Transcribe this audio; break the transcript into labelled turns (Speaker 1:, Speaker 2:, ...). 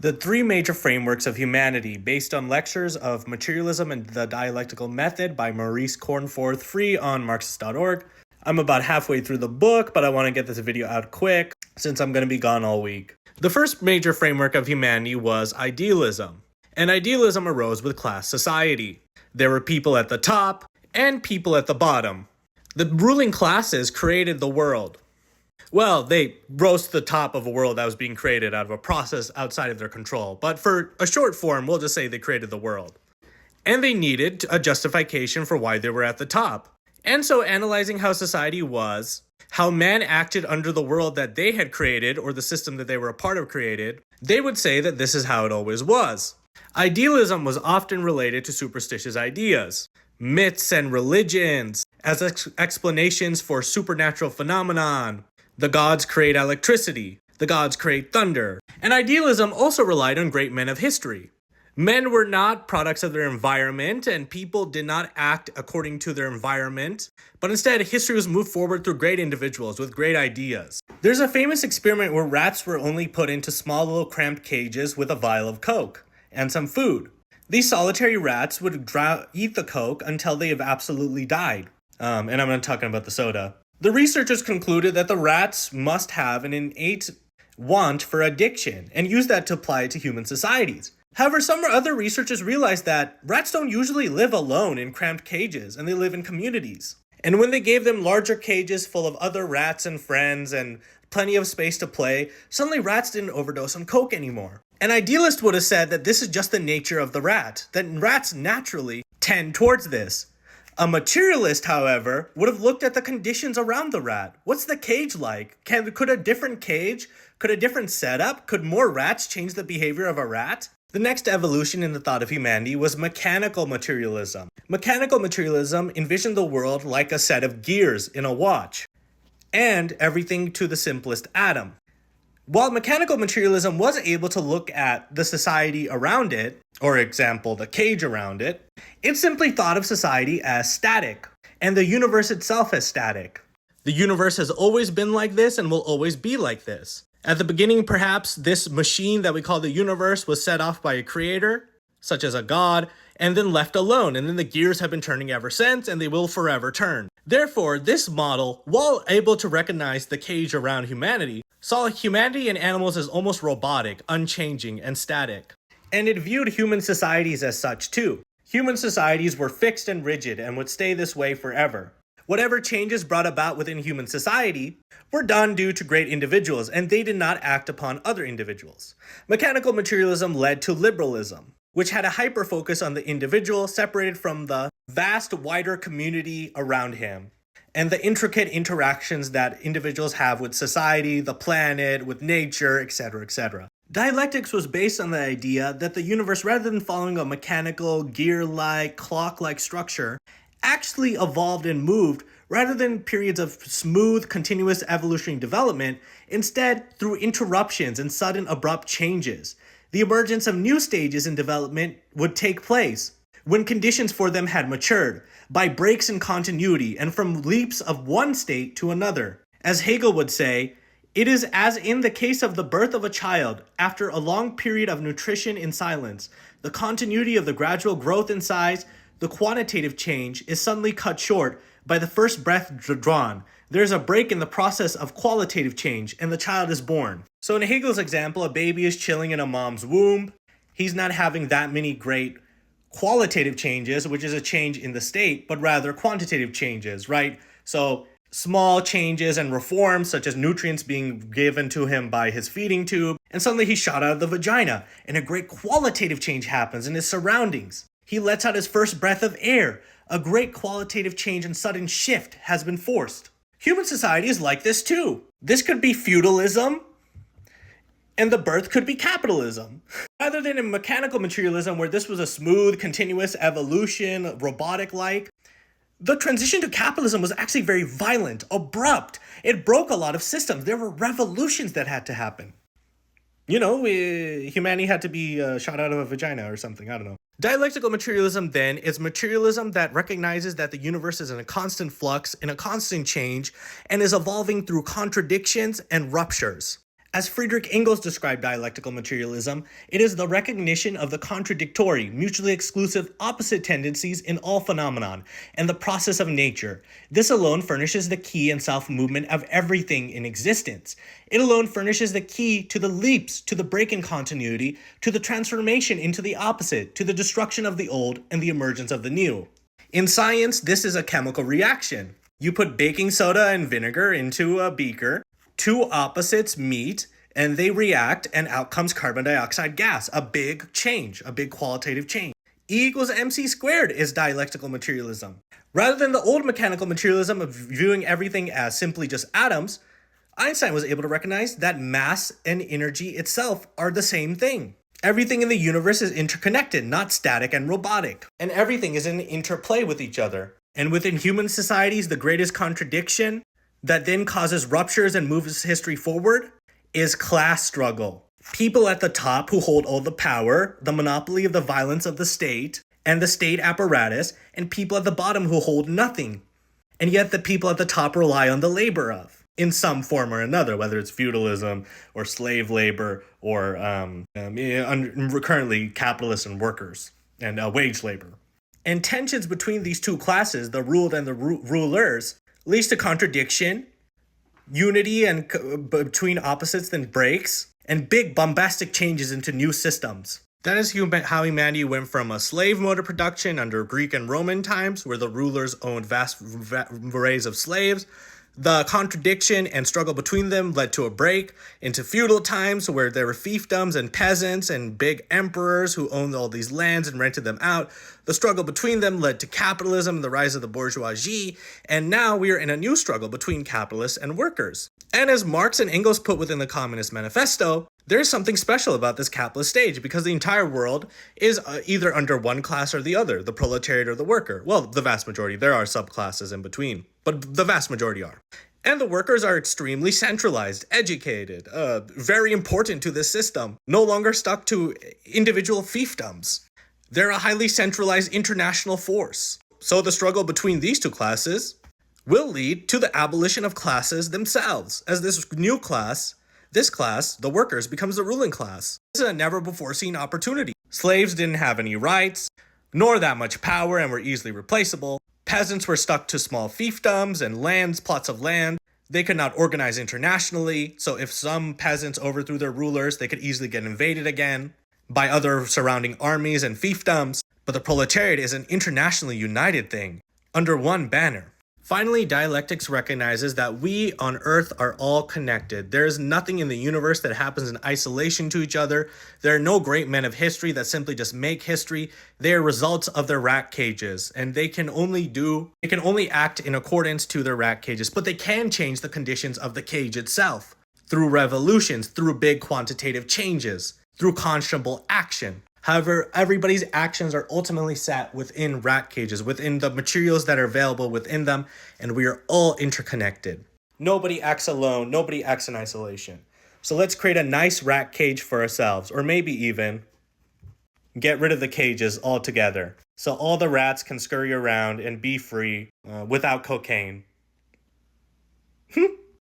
Speaker 1: The three major frameworks of humanity, based on lectures of materialism and the dialectical method by Maurice Cornforth, free on Marxist.org. I'm about halfway through the book, but I want to get this video out quick since I'm going to be gone all week. The first major framework of humanity was idealism, and idealism arose with class society. There were people at the top and people at the bottom. The ruling classes created the world. Well, they rose to the top of a world that was being created out of a process outside of their control. But for a short form, we'll just say they created the world. And they needed a justification for why they were at the top. And so analyzing how society was, how man acted under the world that they had created, or the system that they were a part of created, they would say that this is how it always was. Idealism was often related to superstitious ideas, myths and religions, as explanations for supernatural phenomenon. The gods create electricity. The gods create thunder. And idealism also relied on great men of history. Men were not products of their environment, and people did not act according to their environment, but instead history was moved forward through great individuals with great ideas. There's a famous experiment where rats were only put into small little cramped cages with a vial of Coke and some food. These solitary rats would eat the Coke until they have absolutely died. And I'm not talking about the soda. The researchers concluded that the rats must have an innate want for addiction and use that to apply it to human societies. However, some other researchers realized that rats don't usually live alone in cramped cages, and they live in communities. And when they gave them larger cages full of other rats and friends and plenty of space to play, suddenly rats didn't overdose on Coke anymore. An idealist would have said that this is just the nature of the rat, that rats naturally tend towards this. A materialist, however, would have looked at the conditions around the rat. What's the cage like? Could a different cage, could a different setup, could more rats change the behavior of a rat? The next evolution in the thought of humanity was mechanical materialism. Mechanical materialism envisioned the world like a set of gears in a watch, and everything to the simplest atom. While mechanical materialism was able to look at the society around it, or example, the cage around it, it simply thought of society as static, and the universe itself as static. The universe has always been like this and will always be like this. At the beginning, perhaps, this machine that we call the universe was set off by a creator, such as a god, and then left alone, and then the gears have been turning ever since, and they will forever turn. Therefore, this model, while able to recognize the cage around humanity, saw humanity and animals as almost robotic, unchanging, and static. And it viewed human societies as such too. Human societies were fixed and rigid and would stay this way forever. Whatever changes brought about within human society were done due to great individuals, and they did not act upon other individuals. Mechanical materialism led to liberalism, which had a hyper-focus on the individual separated from the vast, wider community around him, and the intricate interactions that individuals have with society, the planet, with nature, etc., etc. Dialectics was based on the idea that the universe, rather than following a mechanical, gear-like, clock-like structure, actually evolved and moved rather than periods of smooth, continuous evolutionary development, instead through interruptions and sudden abrupt changes. The emergence of new stages in development would take place when conditions for them had matured, by breaks in continuity and from leaps of one state to another. As Hegel would say, it is as in the case of the birth of a child, after a long period of nutrition in silence, the continuity of the gradual growth in size, the quantitative change, is suddenly cut short by the first breath drawn. There is a break in the process of qualitative change, and the child is born. So in Hegel's example, a baby is chilling in a mom's womb. He's not having that many great qualitative changes, which is a change in the state, but rather quantitative changes, right? So small changes and reforms, such as nutrients being given to him by his feeding tube, and suddenly he's shot out of the vagina, and a great qualitative change happens in his surroundings. He lets out his first breath of air. A great qualitative change and sudden shift has been forced. Human society is like this too. This could be feudalism, and the birth could be capitalism. Rather than in mechanical materialism, where this was a smooth, continuous evolution, robotic-like, the transition to capitalism was actually very violent, abrupt. It broke a lot of systems. There were revolutions that had to happen. Humanity had to be shot out of a vagina or something, I don't know. Dialectical materialism, then, is materialism that recognizes that the universe is in a constant flux, in a constant change, and is evolving through contradictions and ruptures. As Friedrich Engels described dialectical materialism, it is the recognition of the contradictory, mutually exclusive, opposite tendencies in all phenomenon and the process of nature. This alone furnishes the key and self-movement of everything in existence. It alone furnishes the key to the leaps, to the break in continuity, to the transformation into the opposite, to the destruction of the old and the emergence of the new. In science, this is a chemical reaction. You put baking soda and vinegar into a beaker, two opposites meet, and they react, and out comes carbon dioxide gas. A big change, a big qualitative change. E equals mc squared is dialectical materialism. Rather than the old mechanical materialism of viewing everything as simply just atoms, Einstein was able to recognize that mass and energy itself are the same thing. Everything in the universe is interconnected, not static and robotic. And everything is in interplay with each other. And within human societies, the greatest contradiction that then causes ruptures and moves history forward is class struggle. People at the top who hold all the power, the monopoly of the violence of the state, and the state apparatus, and people at the bottom who hold nothing. And yet the people at the top rely on the labor of, in some form or another, whether it's feudalism or slave labor or currently capitalists and workers and wage labor. And tensions between these two classes, the ruled and the rulers, leads to contradiction, unity and between opposites then breaks, and big bombastic changes into new systems. That is how humanity went from a slave mode of production under Greek and Roman times, where the rulers owned vast arrays of slaves. The contradiction and struggle between them led to a break into feudal times where there were fiefdoms and peasants and big emperors who owned all these lands and rented them out. The struggle between them led to capitalism and the rise of the bourgeoisie, and now we are in a new struggle between capitalists and workers. And as Marx and Engels put within the Communist Manifesto, there's something special about this capitalist stage because the entire world is either under one class or the other, the proletariat or the worker. Well, the vast majority. There are subclasses in between, but the vast majority are. And the workers are extremely centralized, educated, very important to this system, no longer stuck to individual fiefdoms. They're a highly centralized international force. So the struggle between these two classes will lead to the abolition of classes themselves, as this new class, the workers, becomes the ruling class. This is a never-before-seen opportunity. Slaves didn't have any rights, nor that much power, and were easily replaceable. Peasants were stuck to small fiefdoms and plots of land. They could not organize internationally, so if some peasants overthrew their rulers, they could easily get invaded again by other surrounding armies and fiefdoms. But the proletariat is an internationally united thing, under one banner. Finally, dialectics recognizes that we on Earth are all connected. There is nothing in the universe that happens in isolation to each other. There are no great men of history that simply just make history. They are results of their rat cages, and they can only act in accordance to their rat cages, but they can change the conditions of the cage itself through revolutions, through big quantitative changes, through conscionable action. However, everybody's actions are ultimately set within rat cages, within the materials that are available within them, and we are all interconnected. Nobody acts alone, nobody acts in isolation. So let's create a nice rat cage for ourselves, or maybe even get rid of the cages altogether, so all the rats can scurry around and be free without cocaine.